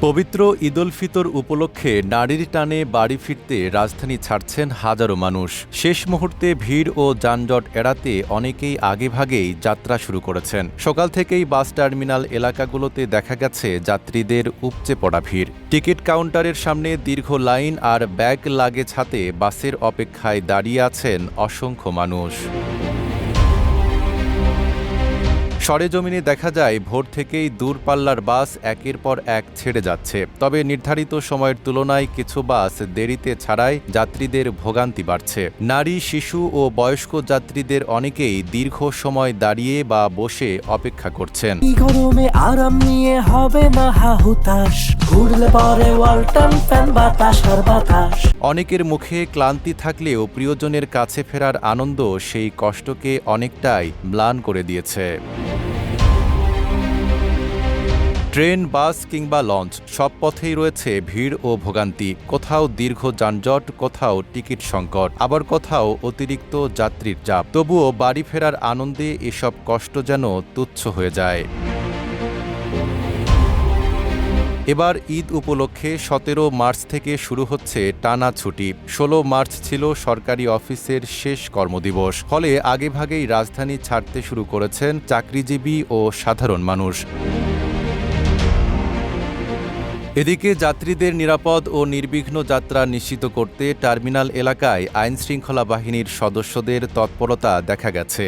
পবিত্র ঈদুল ফিতর উপলক্ষে নারীর টানে বাড়ি ফিরতে রাজধানী ছাড়ছেন হাজারো মানুষ। শেষ মুহূর্তে ভিড় ও যানজট এড়াতে অনেকেই আগেভাগেই যাত্রা শুরু করেছেন। সকাল থেকেই বাস টার্মিনাল এলাকাগুলোতে দেখা গেছে যাত্রীদের উপচে পড়া ভিড়। টিকিট কাউন্টারের সামনে দীর্ঘ লাইন আর ব্যাগ লাগেজ হাতে বাসের অপেক্ষায় দাঁড়িয়ে আছেন অসংখ্য মানুষ। সরেজমিনে দেখা যায় ভোর থেকেই দূরপাল্লার বাস একের পর এক ছেড়ে যাচ্ছে। তবে নির্ধারিত সময়ের তুলনায় কিছু বাস দেরিতে ছাড়ায় যাত্রীদের ভোগান্তি বাড়ছে। নারী, শিশু ও বয়স্ক যাত্রীদের অনেকেই দীর্ঘ সময় দাঁড়িয়ে বা বসে অপেক্ষা করছেন। গরমে আরাম নিয়ে হবে না হাহুতাশ, ঘুরলে পরে ওয়ালটন ফ্যান বাতাস আর বাতাস। অনেকের মুখে ক্লান্তি থাকলেও প্রিয়জনের কাছে ফেরার আনন্দ সেই কষ্টকে অনেকটাই ম্লান করে দিয়েছে। ট্রেন, বাস কিংবা লঞ্চ সব পথেই রয়েছে ভিড় ও ভোগান্তি। কোথাও দীর্ঘ যানজট, কোথাও টিকিট সংকট, আবার কোথাও অতিরিক্ত যাত্রীর চাপ। তবুও বাড়ি ফেরার আনন্দে এসব কষ্ট যেন তুচ্ছ হয়ে যায়। এবার ঈদ উপলক্ষে ১৭ মার্চ থেকে শুরু হচ্ছে টানা ছুটি। ১৬ মার্চ ছিল সরকারি অফিসের শেষ কর্মদিবস। ফলে আগেভাগেই রাজধানী ছাড়তে শুরু করেছেন চাকরিজীবী ও সাধারণ মানুষ। এদিকে যাত্রীদের নিরাপদ ও নির্বিঘ্ন যাত্রা নিশ্চিত করতে টার্মিনাল এলাকায় আইনশৃঙ্খলা বাহিনীর সদস্যদের তৎপরতা দেখা গেছে।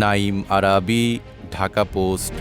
নাঈম আরাবী, ঢাকা পোস্ট।